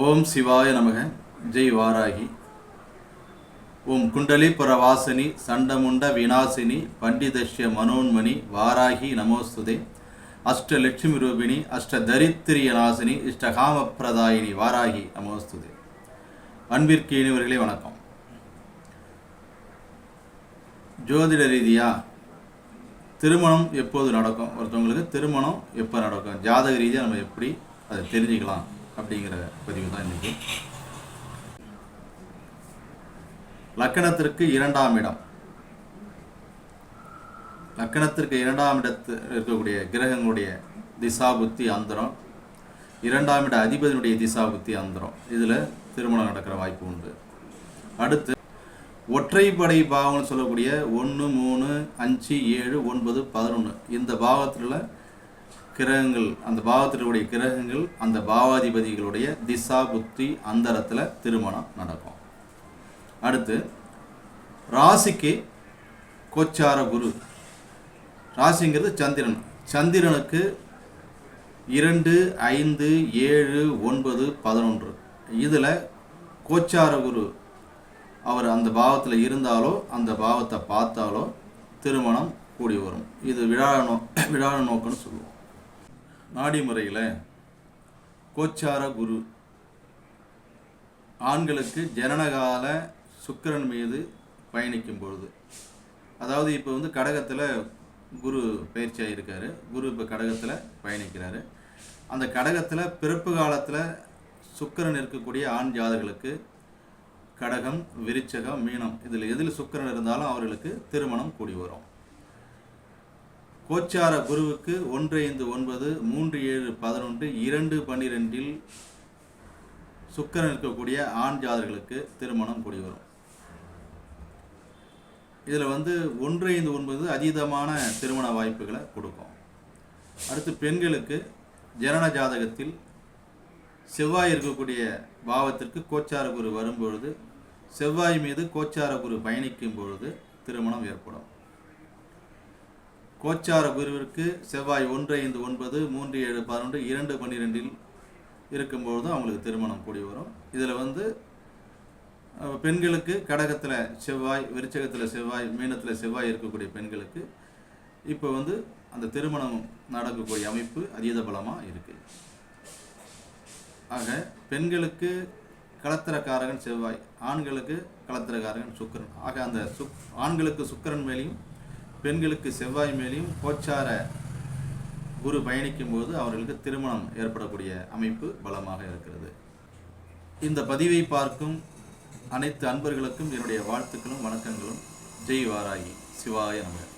ஓம் சிவாய நமக. ஜெய் வாராகி. ஓம் குண்டலி புரவாசினி சண்டமுண்ட விநாசினி பண்டிதஷ்ய மனோன்மணி வாராகி நமோஸ்துதே. அஷ்டலட்சுமி ரூபிணி அஷ்டதரித்திரிய நாசினி இஷ்டகாமப்பிரதாயினி வாராகி நமோஸ்துதே. அன்பிற்கு இனிவர்களே வணக்கம். ஜோதிட ரீதியா திருமணம் எப்போது நடக்கும், ஒருத்தவங்களுக்கு திருமணம் எப்போ நடக்கும், ஜாதக ரீதியாக நம்ம எப்படி அதை தெரிஞ்சுக்கலாம் அப்படிங்கிற பதிவு தான் இன்னைக்கு. லக்கணத்திற்கு 2ஆம் இடம், லக்கணத்திற்கு 2ஆம் இடத்தில் இருக்கக்கூடிய கிரகங்களுடைய திசா புத்தி அந்தரம், 2ஆம் இட அதிபதியினுடைய திசா புத்தி அந்தரம், இதில் திருமணம் நடக்கிற வாய்ப்பு உண்டு. அடுத்து ஒற்றைப்படை பாவம்னு சொல்லக்கூடிய 1, 3, 5, 7, 9, 11 இந்த பாவத்தில் கிரகங்கள், அந்த பாவத்தினுடைய கிரகங்கள் அந்த பாவாதிபதிகளுடைய திசா புத்தி அந்தரத்தில் திருமணம் நடக்கும். அடுத்து ராசிக்கு கோச்சார குரு, ராசிங்கிறது சந்திரன், சந்திரனுக்கு 2, 5, 7, 9, 11 இதில் கோச்சார குரு அவர் அந்த பாவத்தில் இருந்தாலோ அந்த பாவத்தை பார்த்தாலோ திருமணம் கூடி வரும். இது விழா நோக்கம்னு சொல்லுவோம். நாடி முறையில் கோச்சார குரு ஆண்களுக்கு ஜனனகால சுக்கிரன் மீது பயணிக்கும் பொழுது, அதாவது இப்போ கடகத்தில் குரு பயிற்சியாக இருக்கார், குரு இப்போ கடகத்தில் பயணிக்கிறாரு. அந்த கடகத்தில் பிறப்பு காலத்தில் சுக்கிரன் இருக்கக்கூடிய ஆண் ஜாதகர்களுக்கு கடகம், விருச்சகம், மீனம் இதில் எதில் சுக்கிரன் இருந்தாலும் அவர்களுக்கு திருமணம் கூடி வரும். கோச்சார குருவுக்கு 1, 5, 9, 3, 7, 11, 2, 12 சுக்கிரன் இருக்கக்கூடிய ஆண் ஜாதகர்களுக்கு திருமணம் கூடி வரும். இதில் 1, 5, 9 அதீதமான திருமண வாய்ப்புகளை கொடுக்கும். அடுத்து பெண்களுக்கு ஜனன ஜாதகத்தில் செவ்வாய் இருக்கக்கூடிய பாவத்திற்கு கோச்சார குரு வரும்பொழுது, செவ்வாய் மீது கோச்சார குரு பயணிக்கும் பொழுது திருமணம் ஏற்படும். கோச்சார குருவிற்கு செவ்வாய் 1, 5, 9, 3, 7, 11, 2, 12 இருக்கும்பொழுது அவங்களுக்கு திருமணம் கூடி வரும். இதில் பெண்களுக்கு கடகத்தில் செவ்வாய், விருச்சகத்தில் செவ்வாய், மீனத்தில் செவ்வாய் இருக்கக்கூடிய பெண்களுக்கு இப்போ அந்த திருமணம் நடக்கக்கூடிய அமைப்பு அதீத பலமாக இருக்குது. ஆக பெண்களுக்கு களத்திரக்காரகன் செவ்வாய், ஆண்களுக்கு களத்திரக்காரகன் சுக்கிரன். ஆக அந்த ஆண்களுக்கு சுக்கிரன் மேலேயும் பெண்களுக்கு செவ்வாய் மேலேயும் கோச்சார குரு பயணிக்கும் போது அவர்களுக்கு திருமணம் ஏற்படக்கூடிய அமைப்பு பலமாக இருக்கிறது. இந்த பதிவை பார்க்கும் அனைத்து அன்பர்களுக்கும் என்னுடைய வாழ்த்துக்களும் வணக்கங்களும். ஜெய் வாராகி. சிவாய நமக.